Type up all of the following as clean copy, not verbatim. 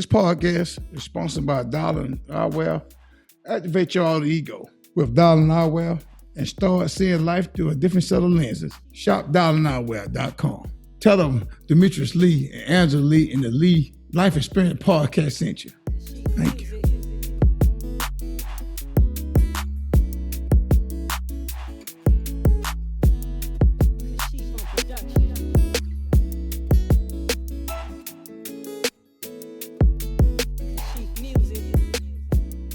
This podcast is sponsored by Darling Eyewear. Activate your alter ego with Darling Eyewear and start seeing life through a different set of lenses. Shop darlingeyewear.com. Tell them Demetrius Lee and Angela Lee in the Lee Life Experience Podcast sent you. Thank you.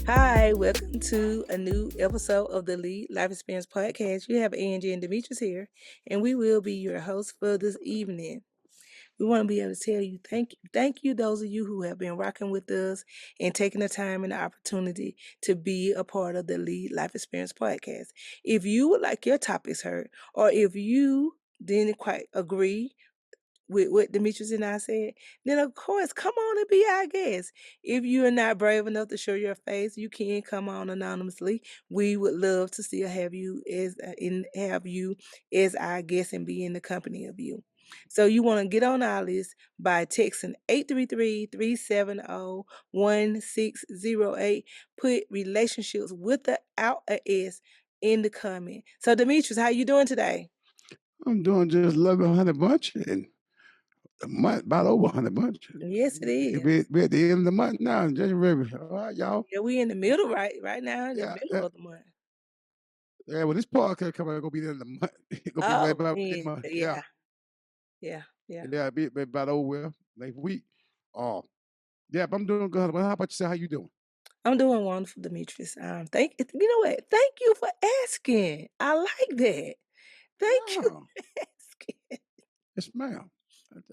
Hi, welcome to a new episode of the Lead Life Experience Podcast. You have Angie and Demetrius here, and we will be your hosts for this evening. We want to be able to tell you thank you, those of you who have been rocking with us and taking the time and the opportunity to be a part of the Lead Life Experience Podcast. If you would like your topics heard, or if you didn't quite agree with what Demetrius and I said, then of course, come on and be our guest. If you are not brave enough to show your face, you can come on anonymously. We would love to still have you as our guest and be in the company of you. So you want to get on our list by texting 833-370-1608. Put relationships without a S in the comment. So Demetrius, how you doing today? I'm doing just 1,100 bunch and a month, about over 100 bunch. Yes, it is. We're at the end of the month now, January. All right, y'all. Yeah, we in the middle right now, in the middle of the month. Yeah, well, this podcast coming out gonna be the end of the month. It's gonna be right about the month. Yeah. Yeah, be about over next week. Oh, yeah, but I'm doing good. Well, how about you? Say how you doing? I'm doing wonderful, Demetrius. You know what? Thank you for asking. I like that. Thank you for asking. Yes, ma'am.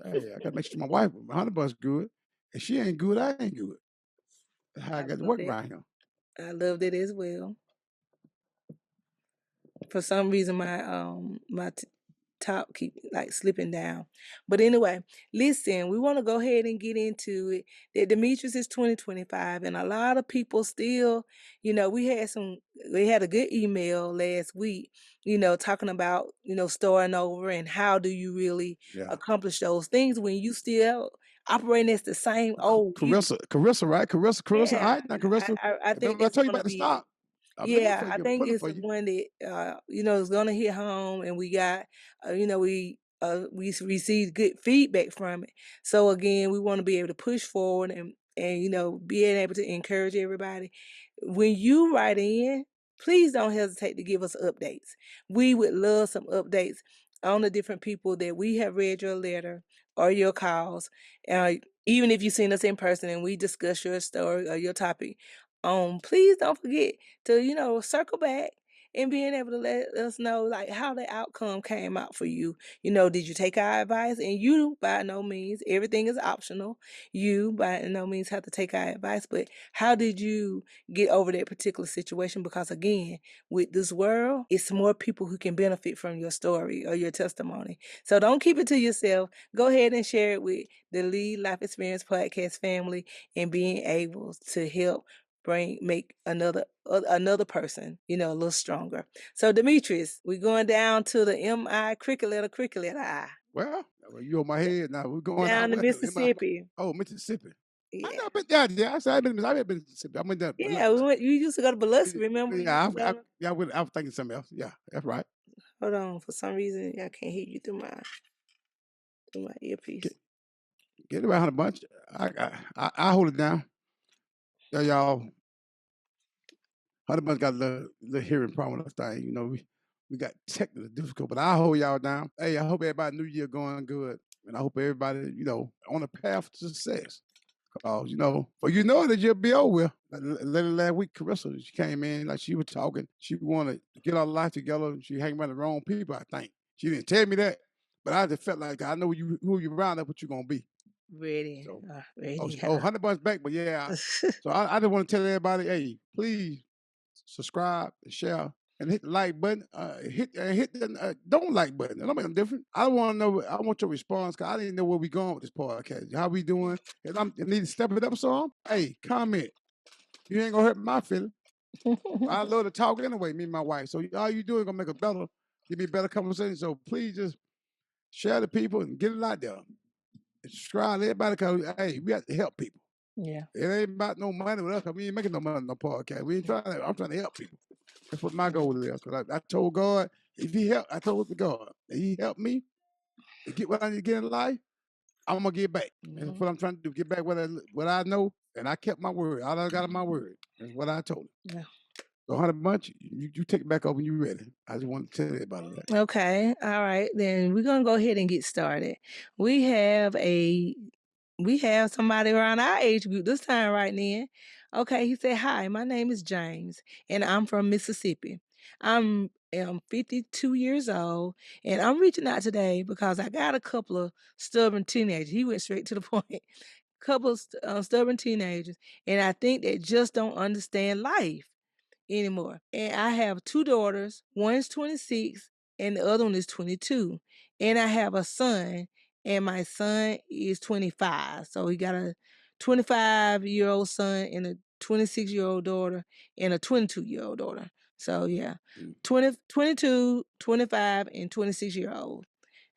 Hey, I gotta make sure my wife, my honey bun's good. If she ain't good, I ain't good. That's how I got to work around here. I loved it as well. For some reason, my top keep like slipping down. But anyway, listen, we want to go ahead and get into it. That Demetrius is 2025, and a lot of people still, we had a good email last week, talking about, starting over and how do you really accomplish those things when you still operating as the same old Carissa, right? Carissa. Yeah, all right, now Carissa. I think I told you about to stop. I think it's the one that is gonna hit home, and we got we received good feedback from it. So again, we want to be able to push forward and being able to encourage everybody. When you write in, please don't hesitate to give us updates. We would love some updates on the different people that we have read your letter or your calls. Even if you've seen us in person and we discuss your story or your topic, please don't forget to, circle back and being able to let us know like how the outcome came out for you. Did you take our advice? And you, by no means, everything is optional. You, by no means, have to take our advice. But how did you get over that particular situation? Because again, with this world, it's more people who can benefit from your story or your testimony. So don't keep it to yourself. Go ahead and share it with the Lead Life Experience Podcast family and being able to help make another person, a little stronger. So Demetrius, we're going down to the M-I cricket letter I. Well, you on my head now. We're going down to Mississippi. Mississippi. Yeah. I never been down there. I've been to Mississippi. I went there. Yeah, you used to go to Biloxi, remember? Yeah, I was thinking something else. Yeah, that's right. Hold on, for some reason I can't hear you through my earpiece. Get around a bunch. I hold it down. Yeah, y'all. Honey got a little hearing problem with that thing. We got technical difficult, but I hold y'all down. Hey, I hope everybody New Year going good. And I hope everybody, on a path to success. Because, that you'll be over with. Last week, Carissa, she came in, like she was talking. She wanted to get our life together. She hanging around the wrong people, I think. She didn't tell me that. But I just felt like I know who you around, that's what you're going to be. Ready. So, ready. Honey Bun's back, but yeah. So I just want to tell everybody, hey, please subscribe, share, and hit the like button. Hit the don't like button. It don't make no difference. I want to know. I want your response because I didn't know where we going with this podcast. How we doing? And I need to step it up some. Hey, comment. You ain't gonna hurt my feeling. I love to talk anyway. Me and my wife. So all you do is gonna make a better, give me a better conversation. So please just share the people and get it out there. And subscribe to everybody because hey, we have to help people. Yeah. It ain't about no money with us. 'Cause we ain't making no money on no podcast. We ain't trying to. I'm trying to help people. That's what my goal is. Cause I told God, if He help, I told the God, if He helped me to get what I need to get in life, I'm gonna get back. And that's Mhm. what I'm trying to do. Get back what I know, and I kept my word. All I got is my word. That's what I told him. Yeah. So, Honey Bunch, you take it back up when you're ready. I just want to tell you about that. Okay. All right. Then we're gonna go ahead and get started. We have a we have somebody around our age group this time right then. Okay, he said, "Hi, my name is James, and I'm from Mississippi. I'm 52 years old, and I'm reaching out today because I got a couple of stubborn teenagers." He went straight to the point. Couple of stubborn teenagers, and I think they just don't understand life anymore. And I have two daughters. One is 26 and the other one is 22. And I have a son, and my son is 25. So he got a 25-year-old son and a 26-year-old daughter and a 22-year-old daughter. So yeah, 20, 22, 25, and 26-year-old.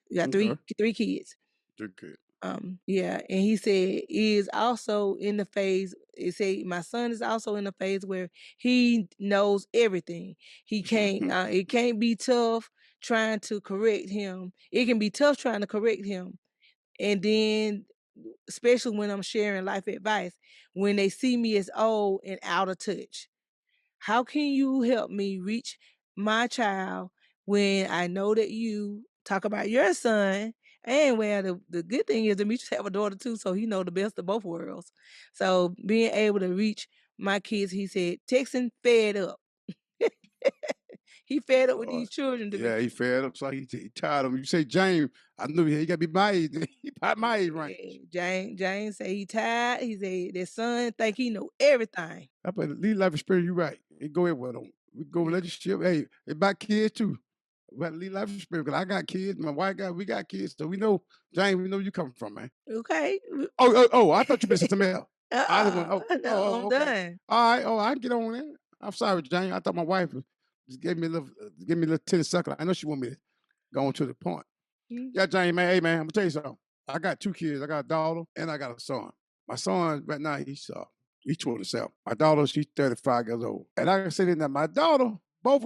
You got Okay. three kids. Okay. Yeah, and he said is also in the phase. It say my son is also in the phase where he knows everything. He can't. It can't be tough trying to correct him. It can be tough trying to correct him, and then especially when I'm sharing life advice, when they see me as old and out of touch. How can you help me reach my child when I know that you talk about your son? And well, the good thing is Demetrius have a daughter too, so he know the best of both worlds. So being able to reach my kids, he said, Texan fed up. He fed up with these children, Yeah, he Demetrius. fed up, so he tired of him. You say James, I knew he got to be my age. He about my age range. James say he tired. He said their son think he know everything. I put lead life experience. You right. It go everywhere though. We go Yeah. relationship. Hey, it's about kids too. We got lead life experience because I got kids. My wife got. We got kids, so we know James. We know you coming from, man. Okay. Oh! I thought you meant something else. I didn't want. No, I'm Okay. done. All right. Oh, I can get on that. I'm sorry, James. I thought my wife just gave me a little 10 seconds. I know she want me to go on to the point. Mm. Yeah, James, man. Hey, man, I'm gonna tell you something. I got two kids. I got a daughter and I got a son. My son right now he's 27. My daughter she's 35 years old. And I can say that my daughter, both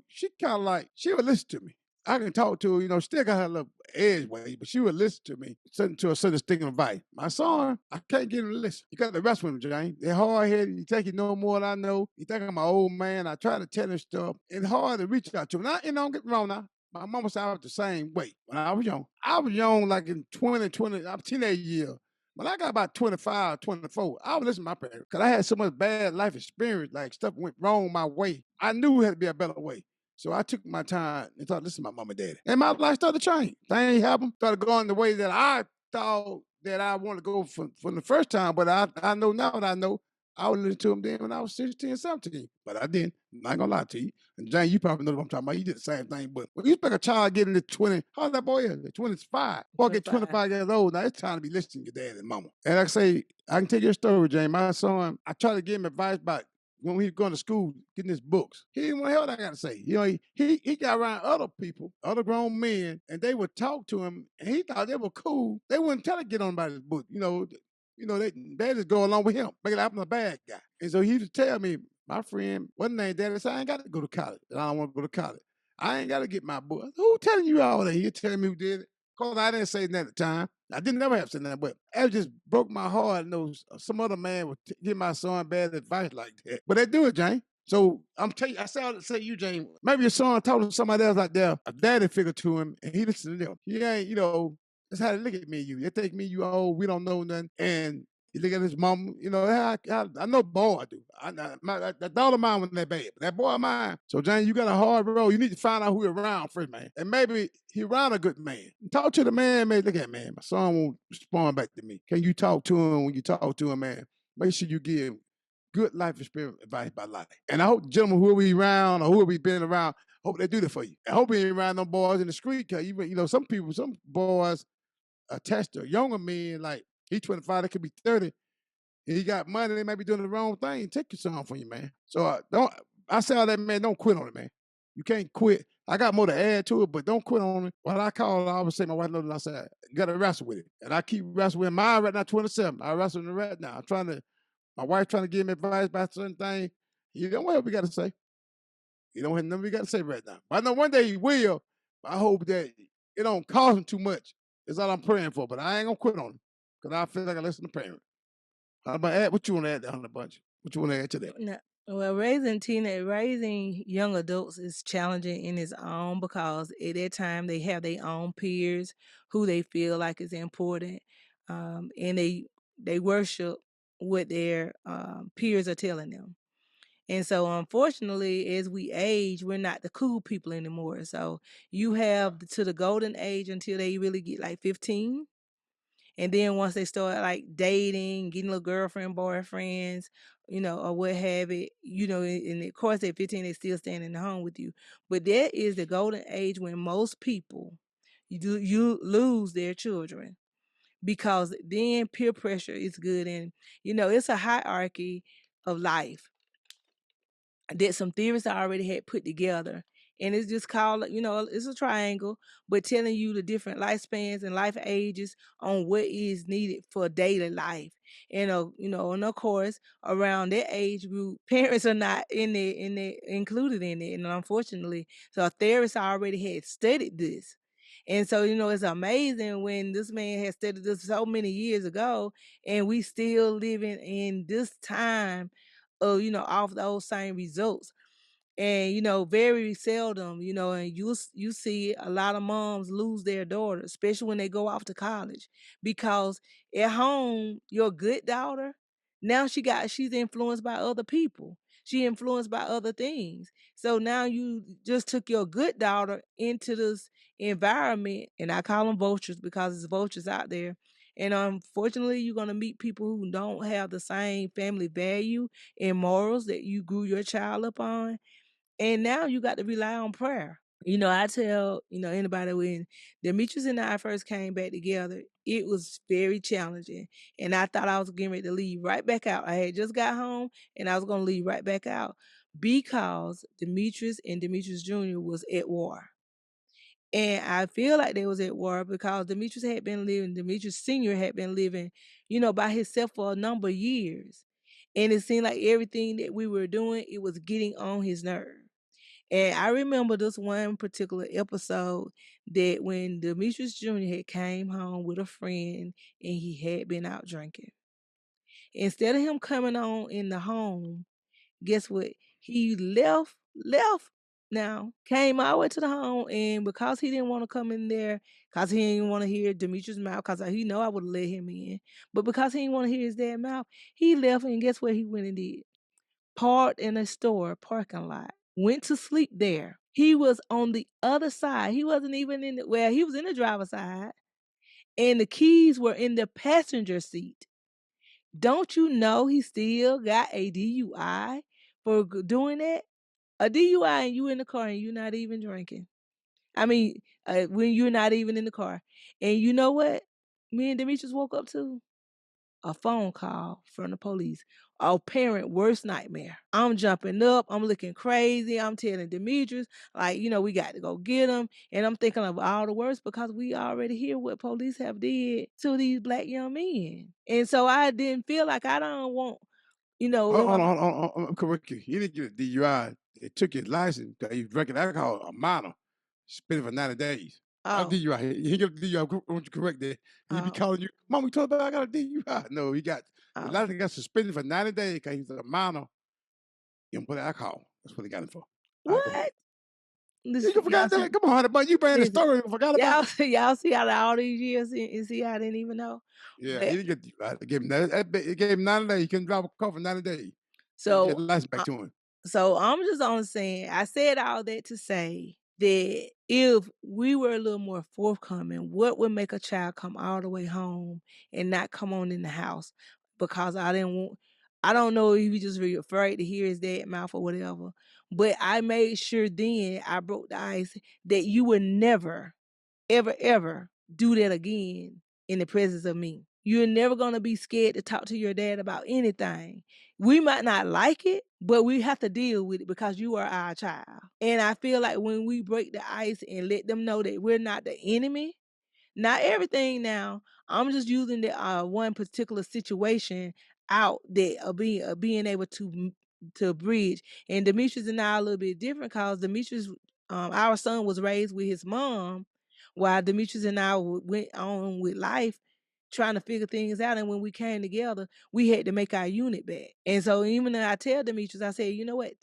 she kind of like she would listen to me. I can talk to her, still got her little edge way, but she would listen to me, to a certain sticking advice. My son, I can't get him to listen. You got the rest with him, James. They're hard headed. You think you know more than I know. You think I'm an old man. I try to tell him stuff. It's hard to reach out to him. Now, don't get me wrong now. My mama said I was the same way when I was young. I was young like in 20, I was teenage year. When I got about 25, 24, I would listen to my parents because I had so much bad life experience, like stuff went wrong my way. I knew it had to be a better way. So I took my time and started listening to my mom and daddy. And my life started to change. Things happened, started going the way that I thought that I wanted to go from the first time, but I know now what I know. I was listening to them then when I was 16, 17. But I didn't. I'm not gonna lie to you. And Jane, you probably know what I'm talking about. You did the same thing. But when you expect a child getting to 20, how's that boy is? 25. Boy get 25 years old. Now it's time to be listening to your dad and mama. And like I say, I can tell you a story, Jane. My son, I tried to give him advice about when we was going to school, getting his books. He didn't want to hear what I got to say. He got around other people, other grown men, and they would talk to him, and he thought they were cool. They wouldn't tell him to get on about his book. They just go along with him, make it like I'm a bad guy. And so he used to tell me, my friend, one name, Daddy said, I ain't got to go to college. And I don't want to go to college. I ain't got to get my book. Who telling you all that? He telling me who did it. Because I didn't say that at the time. I didn't never have said that, but it just broke my heart. Some other man would give my son bad advice like that. But they do it, Jane. So I'm telling you, I say you, Jane, maybe your son told him somebody else out there, a daddy figure to him, and he listened to them. He ain't, that's how they look at me and you. They think me, you old, we don't know nothing. And you look at his mom, I know boy I do. That daughter of mine wasn't that bad, but that boy of mine. So, Jane, you got a hard road. You need to find out who you're around first, man. And maybe he around a good man. Talk to the man, man. Look at man. My son won't respond back to me. Can you talk to him when you talk to him, man? Make sure you give good life experience advice about life. And I hope, gentlemen, whoever we around or whoever we been around, hope they do that for you. I hope we ain't around them boys in the street because even, some boys attached to younger men, like he's 25, they could be 30. And he got money, they might be doing the wrong thing. Take your son from you, man. So don't I say all that, man, don't quit on it, man. You can't quit. I got more to add to it, but don't quit on it. When I call, I always say my wife knows, and I said, you got to wrestle with it. And I keep wrestling with mine right now, 27. I wrestle with it right now. I'm trying to, my wife trying to give me advice about certain things. You know what we got to say. You don't have nothing we got to say right now. But I know one day he will. I hope that it don't cost him too much. That's all I'm praying for. But I ain't gonna quit on him because I feel like I listen to parents. How about add? What you want to add on the bunch? What you want to add to that? No, well, raising young adults is challenging in its own because at that time they have their own peers who they feel like is important, and they worship what their peers are telling them. And so, unfortunately, as we age, we're not the cool people anymore. So you have to the golden age until they really get like 15. And then once they start like dating, getting little girlfriend, boyfriends, or what have it, and of course at 15 they still staying in the home with you. But that is the golden age when most people you lose their children because then peer pressure is good and it's a hierarchy of life that some theorists already had put together. And it's just called, it's a triangle, but telling you the different lifespans and life ages on what is needed for daily life. And of course, around that age group, parents are not included in it. And unfortunately, so a theorist already had studied this. And so, it's amazing when this man had studied this so many years ago, and we still living in this time off those same results. And very seldom, and you see a lot of moms lose their daughters, especially when they go off to college, because at home, your good daughter, now she's influenced by other people. She influenced by other things. So now you just took your good daughter into this environment, and I call them vultures because there's vultures out there. And unfortunately, you're going to meet people who don't have the same family value and morals that you grew your child up on. And now you got to rely on prayer. I tell, anybody when Demetrius and I first came back together, it was very challenging. And I thought I was getting ready to leave right back out. I had just got home and I was going to leave right back out because Demetrius and Demetrius Jr. was at war. And I feel like they was at war because Demetrius Sr. had been living, by himself for a number of years. And it seemed like everything that we were doing, it was getting on his nerve. And I remember this one particular episode that when Demetrius Jr. had came home with a friend and he had been out drinking. Instead of him coming on in the home, guess what? He left now, came all the way to the home, and because he didn't want to come in there, because he didn't want to hear Demetrius' mouth, because he know I would have let him in, but because he didn't want to hear his dad's mouth, he left, and guess what he went and did? Parked in a store parking lot, went to sleep there. He was on the other side. He wasn't even he was in the driver's side, and the keys were in the passenger seat. Don't you know he still got a DUI for doing that? A DUI and you in the car and you're not even drinking. I mean, when you're not even in the car. And you know what? Me and Demetrius woke up to a phone call from the police. Our parent worst nightmare. I'm jumping up. I'm looking crazy. I'm telling Demetrius, like, we got to go get him. And I'm thinking of all the worst because we already hear what police have did to these black young men. And so I didn't feel like I don't want, Hold in my on, hold on, hold on. I'm correct you. He didn't get a DUI. They took his license because he was drinking alcohol, a minor. Spent it for 90 days. Not a oh, DUI. He got a DUI. I want you correct that. He be oh, calling you, Mom, we told about I got a DUI. No, his oh. license got suspended for 90 days because he's a minor and put alcohol. That's what they got him for. All right, go ahead. What? You Listen, y'all forgot see, that? Come on, honey, but you ran the listen, story and forgot about it. y'all see out of all these years and see I didn't even know. Yeah, But he didn't get DUI. They gave him, it gave him 90 days. He couldn't drive a car for 90 days. They get so the license back to him. So I'm just on saying, I said all that to say that if we were a little more forthcoming, what would make a child come all the way home and not come on in the house? Because I don't know if he just really afraid to hear his dad mouth or whatever. But I made sure then I broke the ice that you would never, ever, ever do that again in the presence of me. You're never gonna be scared to talk to your dad about anything. We might not like it, but we have to deal with it because you are our child. And I feel like when we break the ice and let them know that we're not the enemy, not everything now. I'm just using the one particular situation out that being able to bridge. And Demetrius and I are a little bit different because Demetrius, our son was raised with his mom, while Demetrius and I went on with life trying to figure things out. And when we came together, we had to make our unit back. And so even though I tell Demetrius, I said, you know what,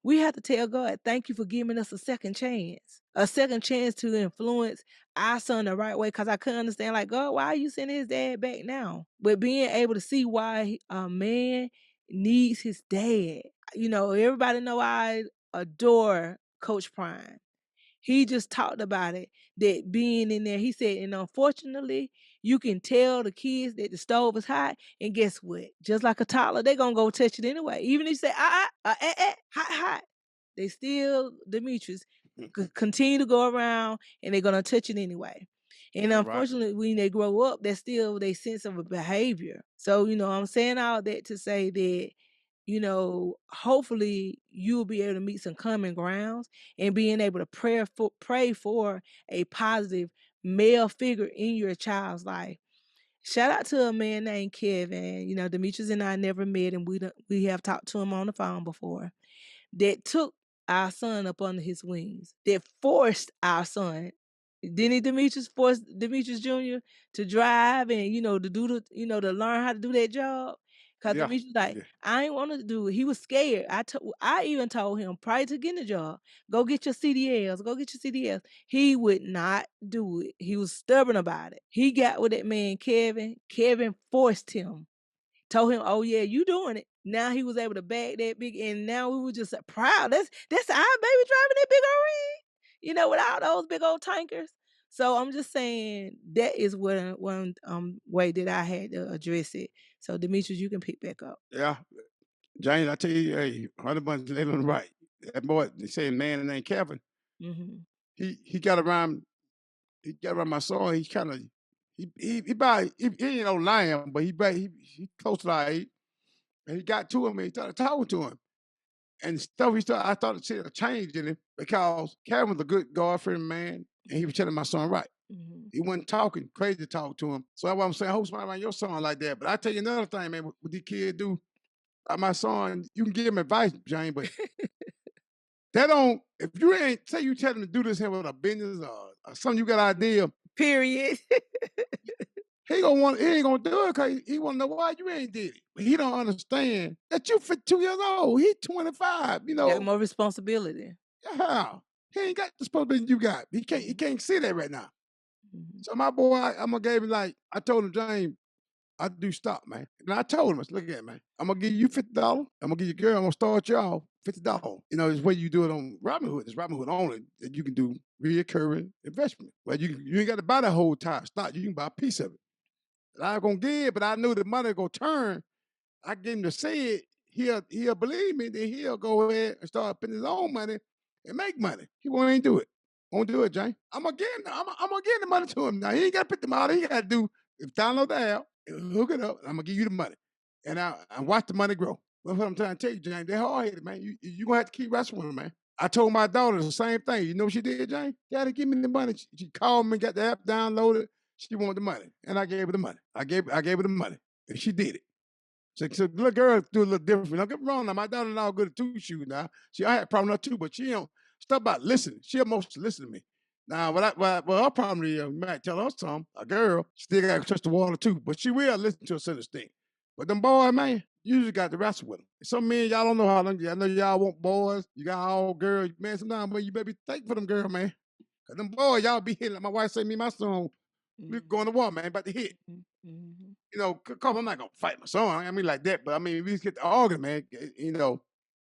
we have to tell God, thank you for giving us a second chance to influence our son the right way. Cause I couldn't understand, like, God, why are you sending his dad back now? But being able to see why a man needs his dad. You know, everybody know I adore Coach Prime. He just talked about it, that being in there, he said, and unfortunately, you can tell the kids that the stove is hot, and guess what? Just like a toddler, they gonna go touch it anyway. Even if you say, hot, hot, they still, Demetrius, continue to go around and they're gonna touch it anyway. And Right. unfortunately, when they grow up, that's still their sense of a behavior. So, I'm saying all that to say that, hopefully you'll be able to meet some common grounds and being able to pray for a positive male figure in your child's life. Shout out to a man named Kevin. Demetrius and I never met, and we have talked to him on the phone before. That took our son up under his wings. That forced our son. Didn't he, Demetrius, force Demetrius Jr. to drive and to do to learn how to do that job? Cause Yeah. Demetrius like, I ain't want to do it. He was scared. I even told him prior to getting the job, go get your CDLs, go get your CDLs. He would not do it. He was stubborn about it. He got with that man Kevin. Kevin forced him. Told him, "Oh yeah, you doing it." Now he was able to bag that big, and now we were just proud. That's our baby driving that big old rig, with all those big old tankers. So I'm just saying that is one way that I had to address it. So Demetrius, you can pick back up. Yeah. James, I tell you, hey, 100 laid on the right. That boy, they say man named Kevin. Mm-hmm. He got around. He got around my son. He kind of he ain't no lion, but he close to our age. And he got to him and he started talking to him. And stuff I started seeing a change in him because Kevin was a good God-fearing man, and he was telling my son right. Mm-hmm. He wasn't talking crazy talk to him. So that's what I'm saying. I hope somebody around your son like that. But I tell you another thing, man, what these kids do. My son, you can give him advice, Jane, but that don't. If you ain't say you tell him to do this here with a business or something, you got an idea. Period. He ain't gonna do it because he want to know why you ain't did it. But he don't understand that you 2 years old. He 25. Got more responsibility. Yeah, he ain't got the responsibility you got. He can't see that right now. Mm-hmm. So my boy, I'm gonna give him I told him, James, I do stop, man. And I told him, I said, look at it, man. I'm gonna give you $50. I'm gonna give your girl, I'm gonna start y'all $50. It's where you do it on Robinhood. It's Robinhood only that you can do reoccurring investment. Well, you ain't got to buy the whole time stock. You can buy a piece of it. I'm gonna give, but I knew the money gonna turn. I get him to say it. He'll believe me. Then he'll go ahead and start putting his own money and make money. He won't do it. Won't do it, Jane. I'm gonna give the money to him now. He ain't gotta put the money. He gotta do is download the app, hook it up. And I'm gonna give you the money, and I watch the money grow. That's what I'm trying to tell you, Jane. They're hard headed, man. You gonna have to keep wrestling with them, man. I told my daughter the same thing. You know what she did, Jane? Daddy, give me the money. She called me, got the app downloaded. She wanted the money, and I gave her the money. I gave her the money, and she did it. So little girl do a little different. Don't get me wrong now. My daughter-in-law good at two shoes now. I had a problem with her too, but she don't stuff about listening. She mostly listen to me. Now, what her problem is, you might tell her something, a girl, still got to touch the water too, but she will listen to a certain thing. But them boys, man, you just got to wrestle with them. Some men, y'all don't know how long. I know y'all want boys. You got all girls. Man, sometimes, but you better be thankful for them girls, man. Because them boys, y'all be hitting. Like my wife say, me and my son, we going to war, man, about to hit. Mm-hmm. Cause I'm not gonna fight my son. I mean like that, but I mean we just get to arguing, man.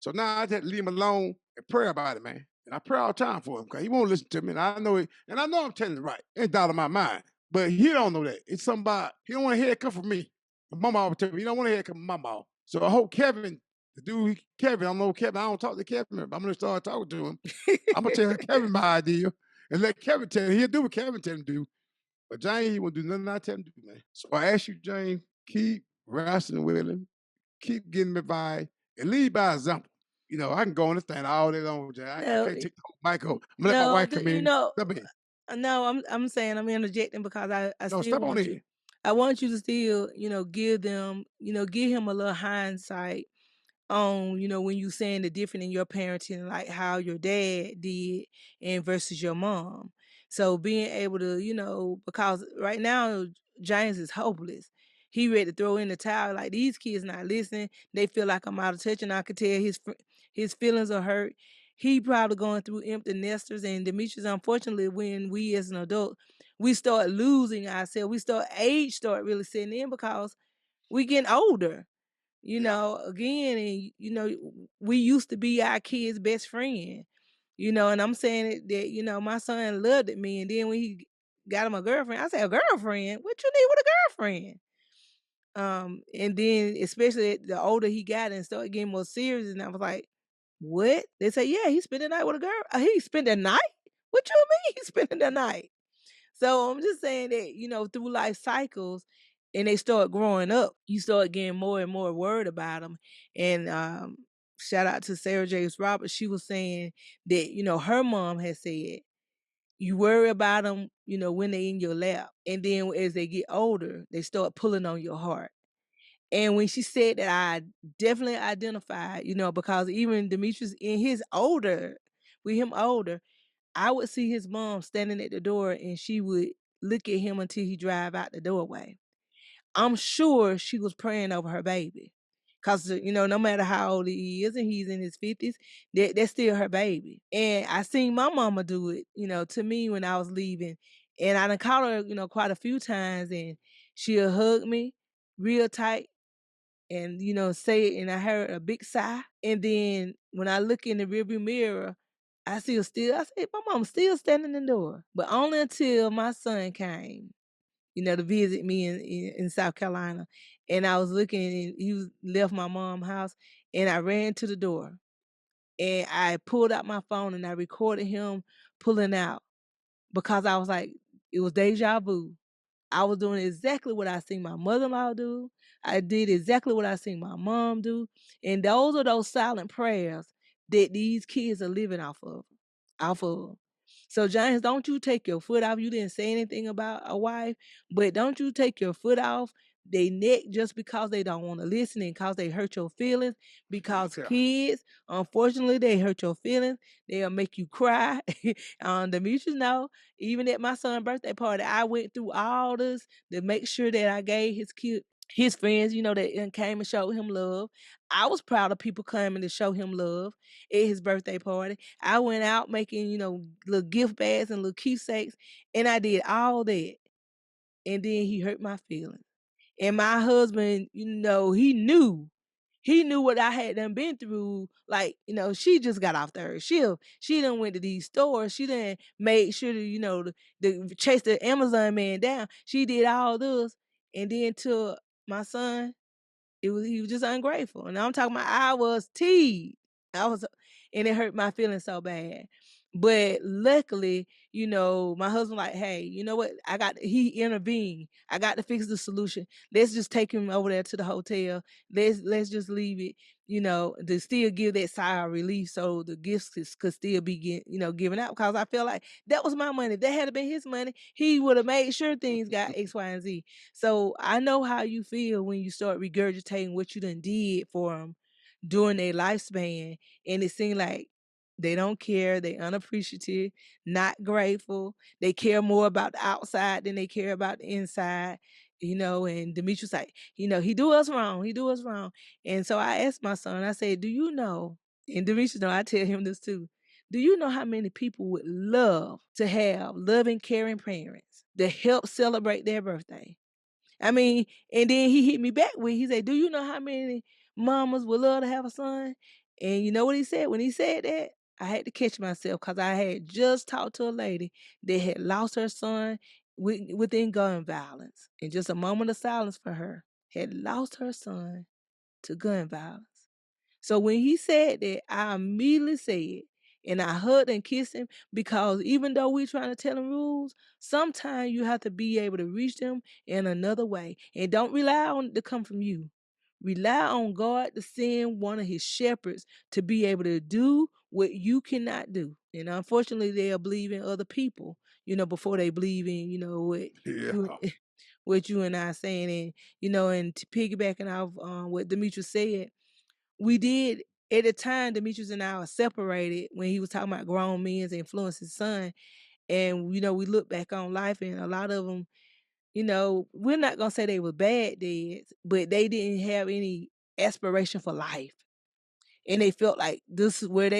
So now I just leave him alone and pray about it, man. And I pray all the time for him because he won't listen to me. And I know it, and I know I'm telling it right. It's out of my mind. But he don't know that. It's somebody he don't want to hear it come from me. My mama always tell me he don't want to hear it come from my mouth. So I hope Kevin, the dude Kevin, I don't know Kevin. I don't talk to Kevin. I'm gonna start talking to him. I'm gonna tell Kevin my idea and let Kevin tell him. He'll do what Kevin tell him to do. But James, he won't do nothing I tell him to do, man. So I ask you, James, keep wrestling with him, keep getting him advice, and lead by example. You know, I can go on this thing all day long, James. I No, can't take the whole mic home. I'm gonna let my no, wife come you in. know, Step in. no, I'm saying I'm interjecting because I No, still step on want you. in. I want you to still, give them, give him a little hindsight on, when you saying the different in your parenting, like how your dad did and versus your mom. So being able to, because right now James is hopeless. He ready to throw in the towel. Like these kids not listening. They feel like I'm out of touch, and I could tell his feelings are hurt. He probably going through empty nesters. And Demetrius, unfortunately, when we as an adult, we start losing ourselves. We start really setting in because we getting older. Yeah. Again, and we used to be our kids' best friend. And I'm saying that, my son loved at me, and then when he got him a girlfriend, I said, "A girlfriend? What you need with a girlfriend?" And then especially the older he got and started getting more serious, and I was like, "What?" They say, "Yeah, he spent the night with a girl." He spent the night? What you mean he spending the night? So I'm just saying that, through life cycles and they start growing up, you start getting more and more worried about them. And shout out to Sarah Jakes Roberts. She was saying that, her mom had said, you worry about them, when they in your lap. And then as they get older, they start pulling on your heart. And when she said that, I definitely identified, because even Demetrius in his older, with him older, I would see his mom standing at the door and she would look at him until he drive out the doorway. I'm sure she was praying over her baby. Cause no matter how old he is and he's in his 50s, that's still her baby. And I seen my mama do it, to me when I was leaving. And I done caught her, quite a few times, and she'll hug me real tight and say it, and I heard a big sigh. And then when I look in the rearview mirror, I see her still. I said, my mom's still standing in the door. But only until my son came, to visit me in South Carolina. And I was looking, and left my mom's house, and I ran to the door. And I pulled out my phone and I recorded him pulling out because I was like, it was deja vu. I was doing exactly what I seen my mother-in-law do. I did exactly what I seen my mom do. And those are those silent prayers that these kids are living off of. Off of. So James, don't you take your foot off. You didn't say anything about a wife, but don't you take your foot off they neck just because they don't want to listen and because they hurt your feelings. Because Yeah. kids, unfortunately, they hurt your feelings. They'll make you cry. Demetrius know, even at my son's birthday party, I went through all this to make sure that I gave his friends, that came and showed him love. I was proud of people coming to show him love at his birthday party. I went out making, little gift bags and little keepsakes, and I did all that. And then he hurt my feelings. And my husband, he knew. He knew what I had done been through. Like, she just got off the third shift. She done went to these stores. She done made sure to, the chase the Amazon man down. She did all this. And then to my son, he was just ungrateful. And I'm talking about I was teased. I was and it hurt my feelings so bad. But luckily, my husband like, hey, you know what? He intervened. I got to fix the solution. Let's just take him over there to the hotel. Let's just leave it, to still give that sigh of relief so the gifts could still be given out. Because I feel like that was my money. If that had been his money, he would have made sure things got X, Y, and Z. So I know how you feel when you start regurgitating what you done did for them during their lifespan, and it seemed like they don't care, they unappreciative, not grateful. They care more about the outside than they care about the inside. And Demetrius like, he do us wrong. He do us wrong. And so I asked my son, I said, do you know, and Demetrius know I tell him this too. Do you know how many people would love to have loving, caring parents to help celebrate their birthday? I mean, and then he hit me back with, he said, do you know how many mamas would love to have a son? And you know what he said? When he said that, I had to catch myself because I had just talked to a lady that had lost her son within gun violence. And just a moment of silence for her, had lost her son to gun violence. So when he said that, I immediately said, And I hugged and kissed him because even though we're trying to tell them rules, sometimes you have to be able to reach them in another way. And don't rely on it to come from you. Rely on God to send one of his shepherds to be able to do what you cannot do. And unfortunately, they'll believe in other people, before they believe in, what Yeah. you what you and I are saying. And, and to piggybacking off what Demetrius said, we did at the time, Demetrius and I were separated when he was talking about grown men's influence his son. And, we look back on life and a lot of them, we're not gonna say they were bad dads, but they didn't have any aspiration for life. And they felt like this is where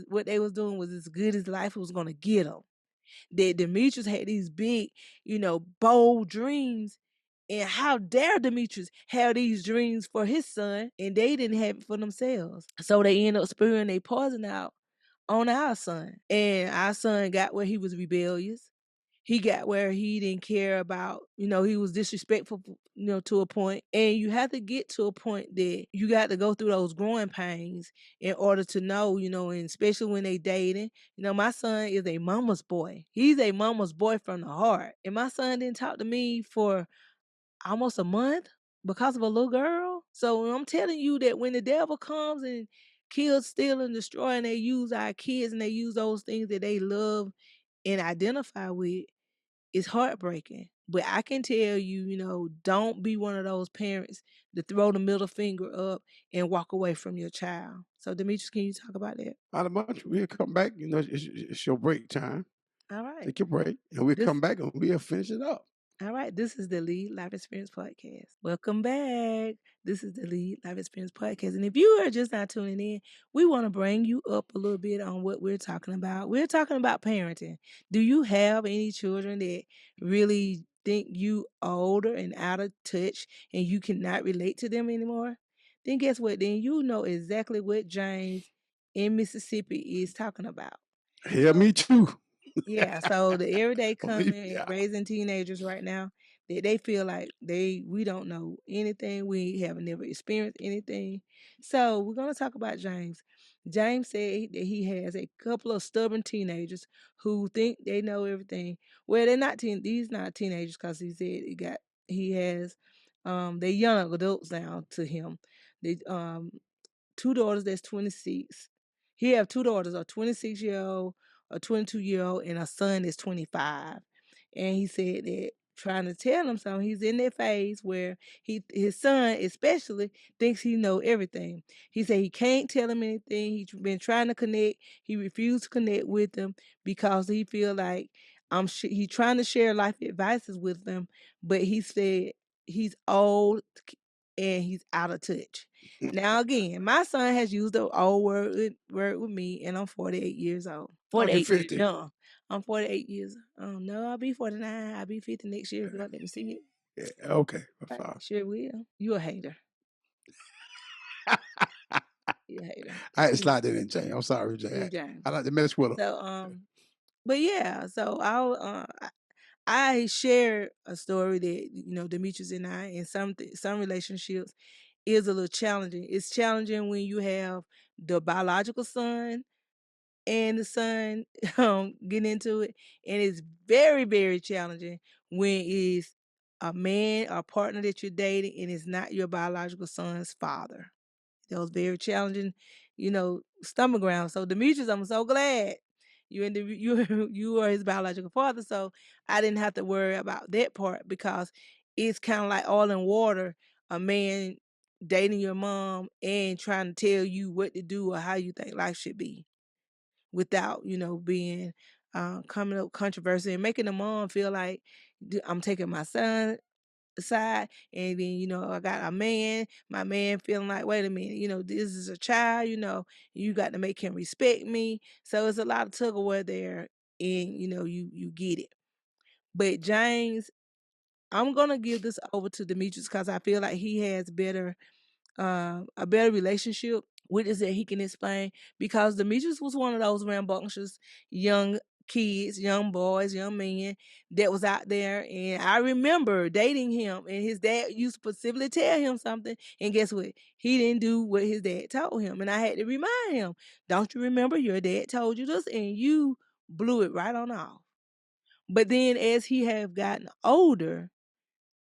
what they was doing was as good as life was gonna get them. That Demetrius had these big, bold dreams. And how dare Demetrius have these dreams for his son and they didn't have it for themselves. So they end up spewing their poison out on our son. And our son got where he was rebellious. He got where he didn't care about, he was disrespectful, to a point. And you have to get to a point that you got to go through those growing pains in order to know, and especially when they dating. My son is a mama's boy. He's a mama's boy from the heart. And my son didn't talk to me for almost a month because of a little girl. So I'm telling you that when the devil comes and kills, steal, and destroy, and they use our kids and they use those things that they love and identify with, it's heartbreaking. But I can tell you, don't be one of those parents to throw the middle finger up and walk away from your child. So, Demetrius, can you talk about that? Not a bunch. We'll come back. It's your break time. All right. Take your break, and we'll come back and we'll finish it up. All right, this is the Lead Life Experience Podcast. Welcome back. This is the Lead Life Experience Podcast. And if you are just not tuning in, we want to bring you up a little bit on what we're talking about. We're talking about parenting. Do you have any children that really think you older and out of touch and you cannot relate to them anymore? Then guess what? Then you know exactly what James in Mississippi is talking about. Yeah, me too. Yeah, so the everyday coming Yeah. and raising teenagers right now, they feel like we don't know anything. We have never experienced anything. So we're gonna talk about James. James said that he has a couple of stubborn teenagers who think they know everything. Well, they're not these not teenagers because he said he has they young adults now to him. They two daughters that's 26. He have two daughters, a 26-year-old, a 22-year-old, and a son that's 25. And he said that trying to tell them something, he's in that phase where his son especially thinks he know everything. He said he can't tell him anything. He's been trying to connect. He refused to connect with them because he feel like he trying to share life advices with them, but he said he's old and he's out of touch. Now again, my son has used the old word with me, and I'm 48 years old. 48 years 50. young. I'm 48 years. Oh no, I'll be 49. I'll be 50 next year. God, let me see it. Yeah, okay. Right, sure will. You a hater. You a hater. I had to slide that in, James. I'm sorry, You James. James. I like to mess with him. So but yeah, so I share a story that Demetrius and I in some relationships is a little challenging. It's challenging when you have the biological son and the son getting into it, and it's very, very challenging when it's a man or partner that you're dating and it's not your biological son's father. That was very challenging, stomach ground. So Demetrius, I'm so glad you are his biological father, so I didn't have to worry about that part because it's kind of like oil and water. A man dating your mom and trying to tell you what to do or how you think life should be, without being coming up controversy and making the mom feel like I'm taking my son side, and then I got my man feeling like, wait a minute, this is a child, you got to make him respect me. So it's a lot of tug of war there, and you get it. But James, I'm gonna give this over to Demetrius because I feel like he has a better relationship with us that he can explain, because Demetrius was one of those rambunctious young kids, young boys, young men that was out there. And I remember dating him, and his dad used to specifically tell him something. And guess what? He didn't do what his dad told him. And I had to remind him, don't you remember your dad told you this? And you blew it right on off. But then as he have gotten older,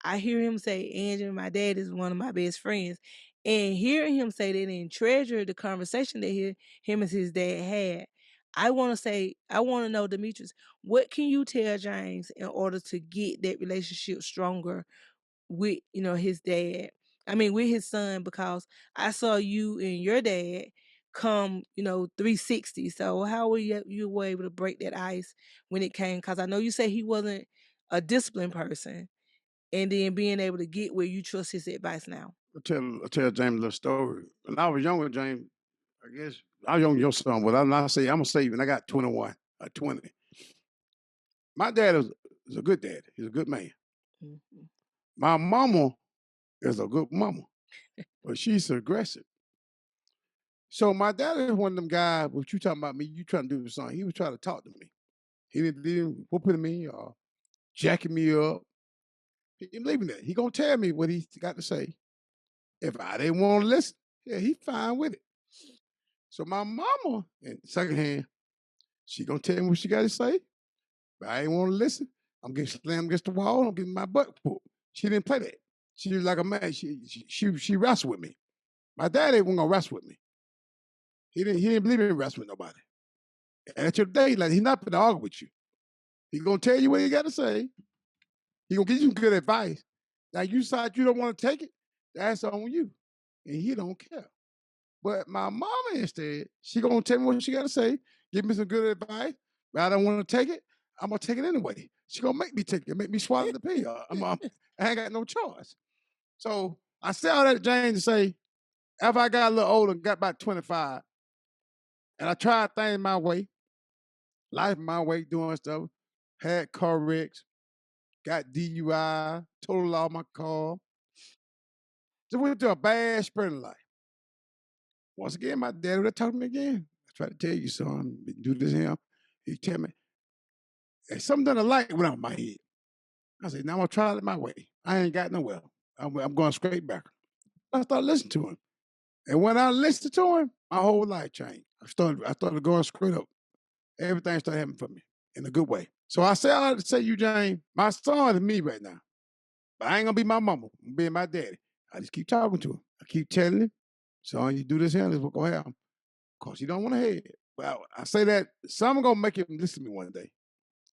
I hear him say, Andrew, my dad is one of my best friends. And hearing him say that and treasure the conversation that him and his dad had, I want to know, Demetrius, what can you tell James in order to get that relationship stronger with, his dad? I mean, with his son, because I saw you and your dad come, 360. So how were you were able to break that ice when it came? Because I know you say he wasn't a disciplined person, and then being able to get where you trust his advice now. I tell James a little story. When I was younger, James, I guess I was younger than your son, but I'm gonna say when I got 21, 20. My dad is a good dad. He's a good man. Mm-hmm. My mama is a good mama, but she's aggressive. So my dad is one of them guys. What you talking about me? You trying to do something? He was trying to talk to me. He didn't whooping me or jacking me up. He didn't believe in that. He gonna tell me what he got to say. If I didn't want to listen, yeah, he fine with it. So my mama, in second hand, she gonna tell me what she got to say. But I ain't want to listen. I'm getting slammed against the wall. I'm getting my butt whooped. She didn't play that. She was like a man. She wrestled with me. My daddy wasn't gonna wrestle with me. He didn't believe in wrestling with nobody. And at your day, like he's not gonna argue with you. He gonna tell you what he got to say. He gonna give you some good advice. Now you decide you don't want to take it. That's on you, and he don't care. But my mama instead, she gonna tell me what she gotta say, give me some good advice. But I don't want to take it. I'm gonna take it anyway. She gonna make me take it, make me swallow the pill. I ain't got no choice. So I say all that, James, to say, after I got a little older, got about 25, and I tried things my way, life my way, doing stuff, had car wrecks, got DUI, total lost my car. Just went through a bad spurt in life. Once again, my dad would talk to me again. I try to tell you, son, do this here. He tell me, and something that I like went out of my head. I said, now I'm gonna try it my way. I ain't got nowhere. I'm going straight back. I started listening to him. And when I listened to him, my whole life changed. I started going straight up. Everything started happening for me in a good way. So I say you, Jane, my son is me right now. But I ain't gonna be my mama. I'm being my daddy. I just keep talking to him. I keep telling him, son, you do this here, this is what's gonna happen. Because he don't want to hear it. Well, I say that some gonna make him listen to me one day.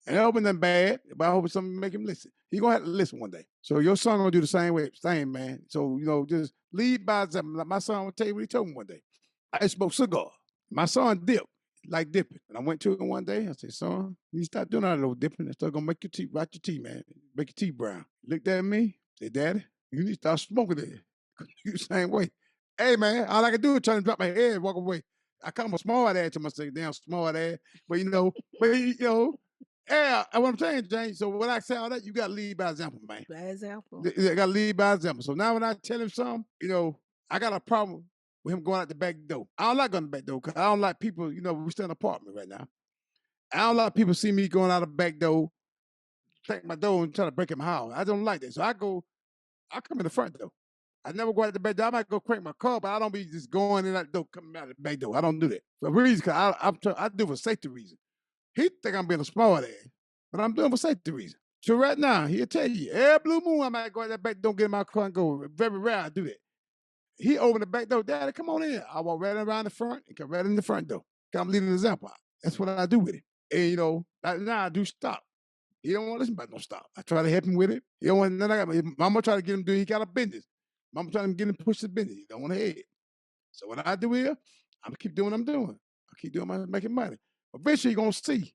And I hope it's nothing bad, but I hope it's something to make him listen. He gonna have to listen one day. So your son gonna do the same, man. So, just lead by example. Like my son will tell you what he told me one day. I smoked cigar. My son dipped, like dipping. And I went to him one day. I said, son, you stop doing all that little dipping. It's gonna make your teeth, rot your teeth, man. Make your teeth brown. He looked at me, said, Daddy, you need to start smoking it. You the same way. Hey, man, all I can do is try to drop my head and walk away. I call him a smart ass to myself, damn smart ass. But yeah, what I'm saying, James. So when I say all that, you got to lead by example, man. By example. You got to lead by example. So now when I tell him something, I got a problem with him going out the back door. I don't like going out the back door because I don't like people, we still in an apartment right now. I don't like people see me going out the back door, check my door and try to break him house. I don't like that. So I come in the front door. I never go out the back door. I might go crank my car, but I don't be just going in that door, coming out the back door. I don't do that. For a reason, because I do it for safety reason. He think I'm being a smart ass, but I'm doing it for safety reason. So right now, he'll tell you, every blue moon, I might go out that back door, get in my car and go. Very rare I do that. He open the back door, Daddy, come on in. I walk right around the front and come right in the front door. I'm leading an example. That's what I do with it. And now I do stop. He don't want to listen about no stop. I try to help him with it. He don't want nothing. Mama try to get him to do. He got a business. Mama trying to get him to push the business. He don't want to hear it. So what I do here, I'm keep doing what I'm doing. I keep doing my making money. Eventually, you're gonna see.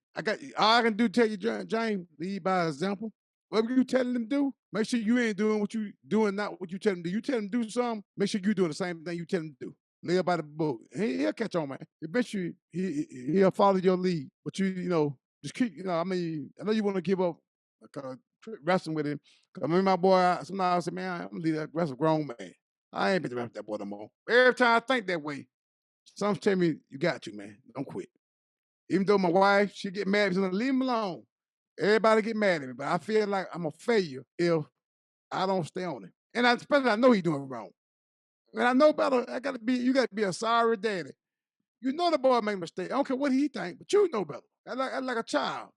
All I can do. Tell you, James, lead by example. Whatever you telling them to do, make sure you ain't doing what you doing, not what you tell them to do. You tell them to do something, make sure you doing the same thing you tell them to do. Live by the book. He'll catch on, man. Eventually, he'll follow your lead. But just keep. I know you want to give up wrestling with him. I mean, my boy, sometimes I say, man, I'm gonna leave that wrestle grown man. I ain't been to wrestle that boy no more. Every time I think that way, some tell me, you got to, man. Don't quit. Even though my wife, she get mad, she's gonna leave him alone. Everybody get mad at me, but I feel like I'm a failure if I don't stay on him. And especially I know he's doing wrong. And I know better. You gotta be a sorry daddy. You know the boy make a mistake. I don't care what he think, but you know better. I like a child.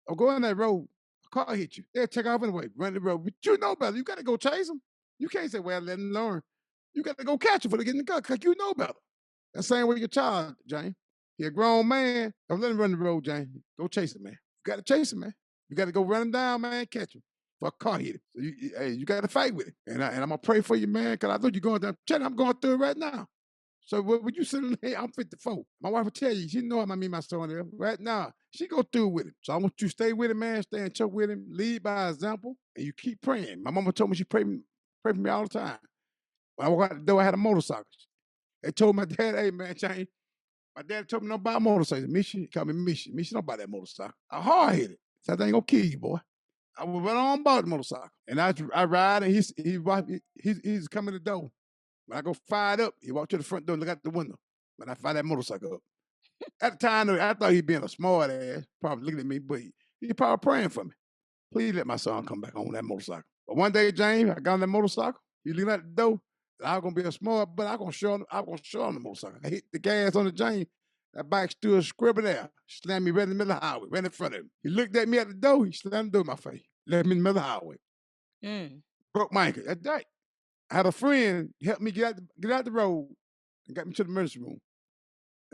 Or go in that road, a car hit you. They'll take off anyway, run the road. But you know better. You gotta go chase him. You can't say, well, let him learn. You gotta go catch him for to get in the car, because you know better. That same way your child, Jane. He a grown man. Don't let him run the road, Jane. Go chase him, man. You gotta chase him, man. You gotta go run him down, man, catch him. For a car hit him. So hey, you gotta fight with him. And I'm gonna pray for you, man, because I know you're going through. I'm going through it right now. So when you sitting there, I'm 54. My wife will tell you, she know I'm my son there right now. She go through with him. So I want you to stay with him, man. Stay in church with him. Lead by example. And you keep praying. My mama told me she pray for me all the time. When I walked out the door, I had a motorcycle. They told my dad, hey, man, change. My dad told me don't buy a motorcycle. Misha, he called me Misha. Misha, don't buy that motorcycle. I hard hit it. So that ain't gonna kill you, boy. I went on bought the motorcycle. And I ride and he's coming to the door. When I go fired up, he walked to the front door and look out the window. When I fire that motorcycle up. At the time, I thought he being a smart ass, probably looking at me, but he probably praying for me. Please let my son come back on that motorcycle. But one day, James, I got on that motorcycle. He looking at the door. I was gonna be a smart, but I'm gonna show him the motorcycle. I hit the gas on the James. That bike stood scribbling there. Slammed me right in the middle of the highway, right in front of him. He looked at me at the door. He slammed the door in my face. Left me in the middle of the highway. Broke my ankle that day. I had a friend help me get out the road and got me to the emergency room.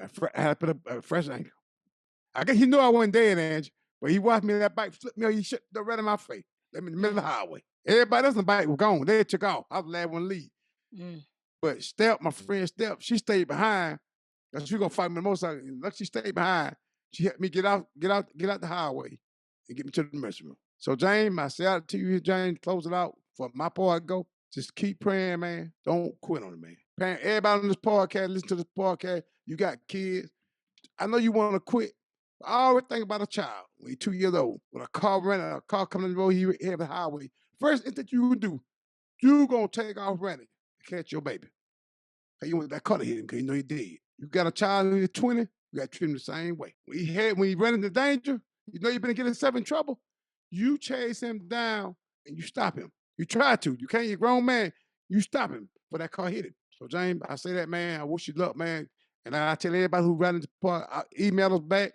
I had to put a fresh ankle. I guess he knew I wasn't dead, Angie, but he watched me that bike flip me. He shut the right in my face. Let me in the middle of the highway. Everybody else on the bike was gone. They took off. I was the last one to leave. But my friend Step, she stayed behind. Cause she was gonna fight me the motorcycle. Like she stayed behind. She helped me get out the highway and get me to the emergency room. So James, I say out to you, James, close it out. For my part, go. Just keep praying, man. Don't quit on it, man. Everybody on this podcast, listen to this podcast. You got kids. I know you want to quit. But I always think about a child when he's 2 years old. When a car coming on the road, he hit the highway. First thing that you do, you gonna take off running to catch your baby. You want that car to hit him because you know he dead. You got a child who's 20, you got to treat him the same way. When he run into danger, you know you've been getting himself in trouble, you chase him down and you stop him. You try to. You can't, you're a grown man. You stop him for that car hit him. So, James, I say that, man. I wish you luck, man. And I tell everybody who ran into the park, email us back.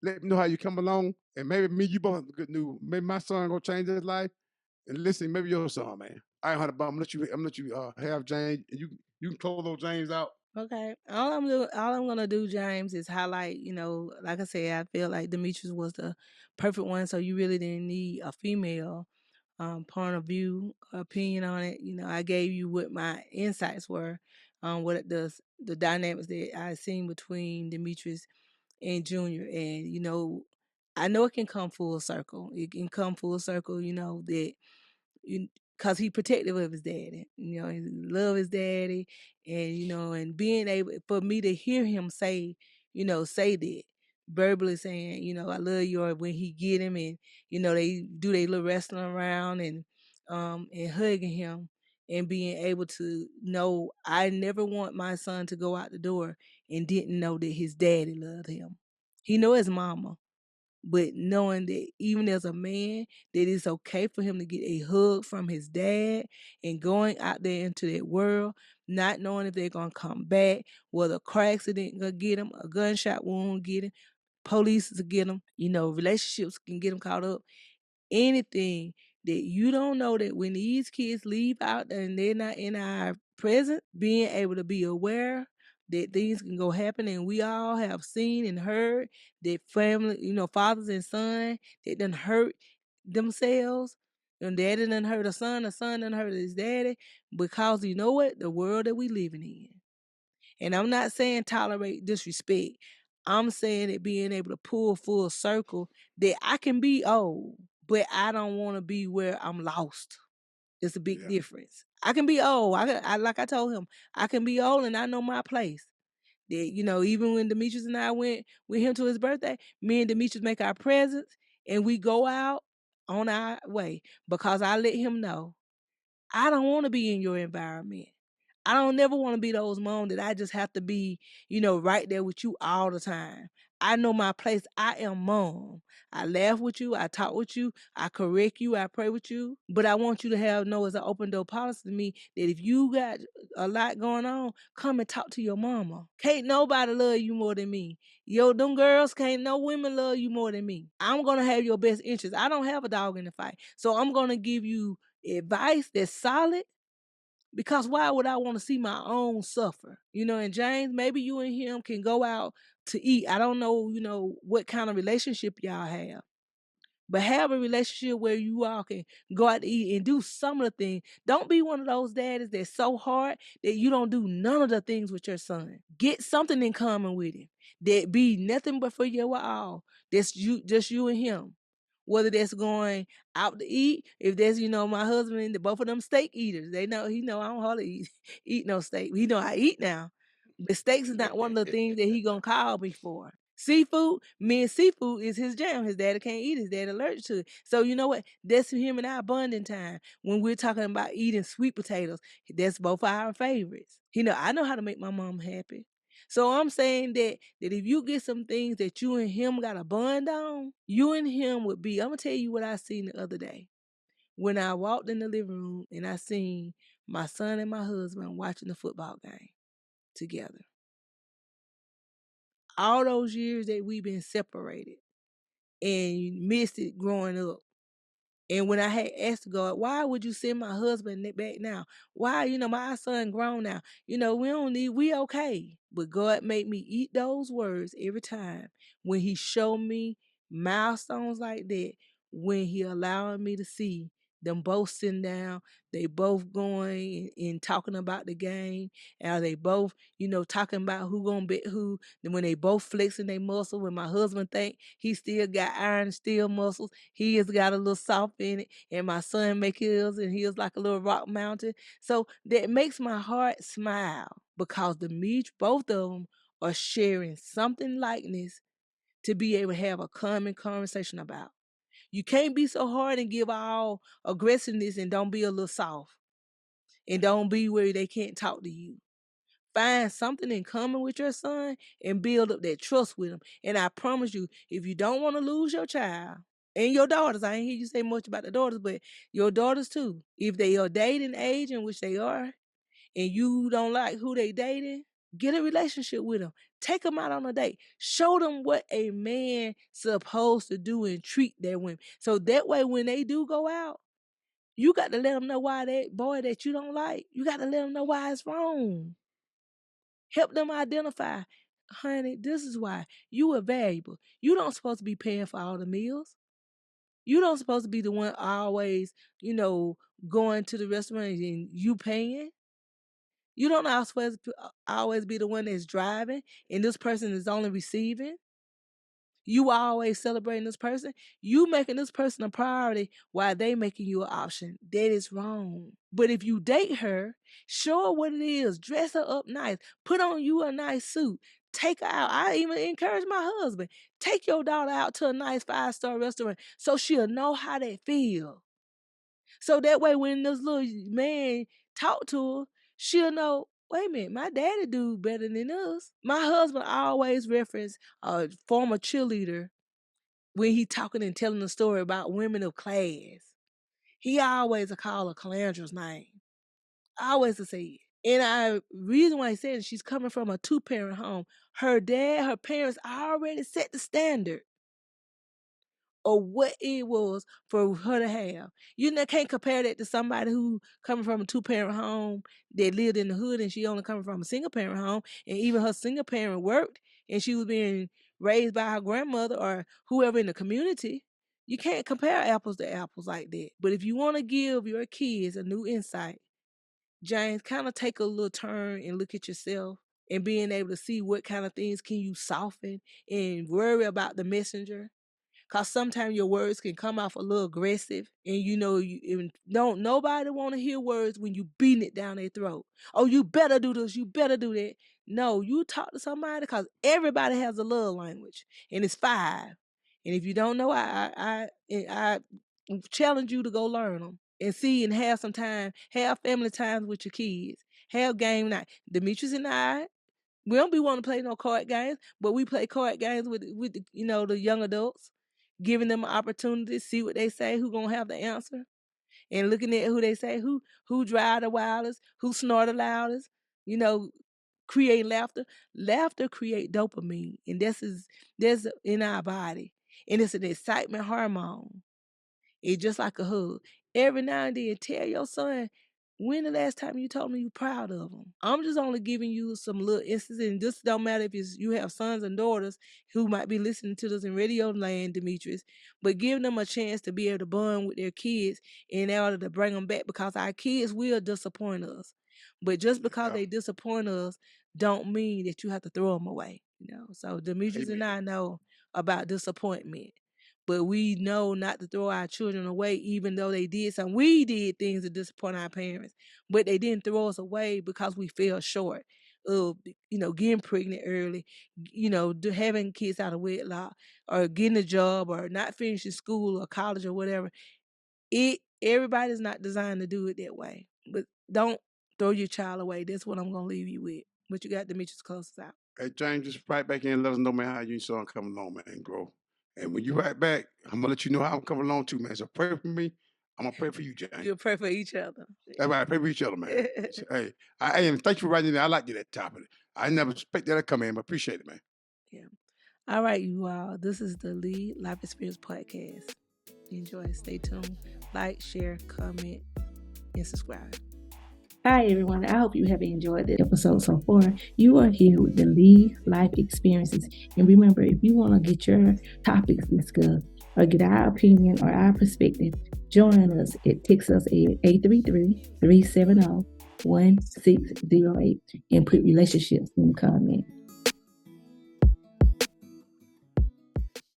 Let me know how you come along. And maybe me, you both have good news. Maybe my son going to change his life. And listen, maybe your son, man. I ain't had a bum. I'm gonna let you have James. And you can close those James out. Okay. All I'm gonna do, James, is highlight, like I said, I feel like Demetrius was the perfect one, so you really didn't need a female point of view, opinion on it. I gave you what my insights were on what the dynamics that I seen between Demetrius and Junior. And I know it can come full circle. It can come full circle, that because he protective of his daddy, he love his daddy, and and being able for me to hear him say, say that verbally saying, I love you, or when he get him and they do their little wrestling around and hugging him and being able to know I never want my son to go out the door and didn't know that his daddy loved him. He know his mama, but knowing that even as a man, that it's okay for him to get a hug from his dad and going out there into that world, not knowing if they're going to come back, whether a car accident going to get him, a gunshot wound get him, police to get him, relationships can get him caught up. Anything that you don't know, that when these kids leave out and they're not in our present, being able to be aware that things can go happen. And we all have seen and heard that family, fathers and son that done hurt themselves. And daddy done hurt a son done hurt his daddy, because you know what? The world that we living in. And I'm not saying tolerate disrespect. I'm saying it being able to pull full circle, that I can be old, but I don't want to be where I'm lost. It's a big difference. I can be old. Like I told him, I can be old and I know my place. That, even when Demetrius and I went with him to his birthday, me and Demetrius make our presents and we go out on our way, because I let him know I don't want to be in your environment. I don't never want to be those moms that I just have to be, right there with you all the time. I know my place. I am mom. I laugh with you. I talk with you. I correct you. I pray with you. But I want you to know as an open door policy to me that if you got a lot going on, come and talk to your mama. Can't nobody love you more than me. Yo, them girls can't no women love you more than me. I'm gonna have your best interest. I don't have a dog in the fight. So I'm gonna give you advice that's solid because why would I want to see my own suffer? And James, maybe you and him can go out to eat. I don't know, what kind of relationship y'all have. But have a relationship where you all can go out to eat and do some of the things. Don't be one of those daddies that's so hard that you don't do none of the things with your son. Get something in common with him that be nothing but for you all. That's you, just you and him. Whether that's going out to eat, if that's my husband, both of them steak eaters. They know I don't hardly eat no steak. He know I eat now. But steaks is not one of the things that he gonna call me for. Seafood, me and seafood is his jam. His daddy can't eat. His dad allergic to it. So you know what? That's him and I bonding time. When we're talking about eating sweet potatoes, that's both our favorites. I know how to make my mom happy. So I'm saying that if you get some things that you and him got a bond on, you and him would be. I'm gonna tell you what I seen the other day. When I walked in the living room and I seen my son and my husband watching the football game together. All those years that we've been separated and missed it growing up. And when I had asked God, why would you send my husband back now? Why, my son grown now. We okay. But God made me eat those words every time when he showed me milestones like that, when he allowed me to see them both sitting down, they both going and talking about the game, and they both, talking about who gonna bet who. And when they both flexing their muscle, when my husband think he still got iron steel muscles, he has got a little soft in it, and my son make his, and he is like a little rock mountain. So that makes my heart smile because both of them are sharing something likeness to be able to have a common conversation about. You can't be so hard and give all aggressiveness and don't be a little soft and don't be where they can't talk to you. Find something in common with your son and build up that trust with him. And I promise you, if you don't want to lose your child and your daughters, I ain't hear you say much about the daughters, but your daughters too. If they are dating age, in which they are, and you don't like who they dating, get a relationship with them. Take them out on a date. Show them what a man supposed to do and treat their women. So that way, when they do go out, you got to let them know why that boy that you don't like, you got to let them know why it's wrong. Help them identify, honey, this is why you are valuable. You don't supposed to be paying for all the meals. You don't supposed to be the one always, going to the restaurant and you paying. You don't supposed to always be the one that's driving and this person is only receiving. You always celebrating this person. You making this person a priority while they making you an option. That is wrong. But if you date her, show her what it is. Dress her up nice. Put on you a nice suit. Take her out. I even encourage my husband. Take your daughter out to a nice 5-star restaurant so she'll know how they feel. So that way when this little man talk to her, she'll know, wait a minute, my daddy do better than us. My husband always reference a former cheerleader when he talking and telling a story about women of class. He always call her Calandra's name. I always say it. And I reason why he said she's coming from a 2-parent home. Her parents already set the standard of what it was for her to have. Can't compare that to somebody who coming from a 2-parent home that lived in the hood and she only coming from a single parent home, and even her single parent worked and she was being raised by her grandmother or whoever in the community. You can't compare apples to apples like that. But if you want to give your kids a new insight, James, kind of take a little turn and look at yourself and being able to see what kind of things can you soften and worry about the messenger. Cause sometimes your words can come off a little aggressive, and you don't nobody want to hear words when you beating it down their throat. Oh, you better do this, you better do that. No, you talk to somebody because everybody has a love language, and it's 5. And if you don't know, I challenge you to go learn them and see and have some time, have family times with your kids, have game night. Demetrius and I We don't be wanting to play no card games, but we play card games with the, the young adults, giving them an opportunity, see what they say, who gonna have the answer, and looking at who they say, who drive the wildest, who snort the loudest, create laughter. Laughter create dopamine, and that's in our body, and it's an excitement hormone. It's just like a hug. Every now and then, tell your son, when the last time you told me you proud of them? I'm just only giving you some little instances, and this don't matter if you have sons and daughters who might be listening to this in radio land, Demetrius, but give them a chance to be able to bond with their kids in order to bring them back, because our kids will disappoint us. But just because they disappoint us don't mean that you have to throw them away. So Demetrius and I know about disappointment, but we know not to throw our children away, even though they did something. We did things to disappoint our parents, but they didn't throw us away because we fell short of, getting pregnant early, having kids out of wedlock, or getting a job, or not finishing school or college or whatever. Everybody's not designed to do it that way. But don't throw your child away. That's what I'm gonna leave you with. But you got Demetrius close us out. Hey, James, just right back in and let us know, man, how you and son coming along, man, grow. And when you right back, I'm gonna let you know how I'm coming along too, man. So pray for me. I'm gonna pray for you, James. You'll pray for each other. That's right, pray for each other, man. So, hey, and thank you for writing it. I like that topic. I never expect that to come in, but appreciate it, man. Yeah. All right, you all. This is the Lead Life Experience Podcast. Enjoy. Stay tuned. Like, share, comment, and subscribe. Hi, everyone. I hope you have enjoyed the episode so far. You are here with the Lead Life Experiences. And remember, if you want to get your topics discussed or get our opinion or our perspective, join us. Text us at 833-370-1608 and put relationships in the comment.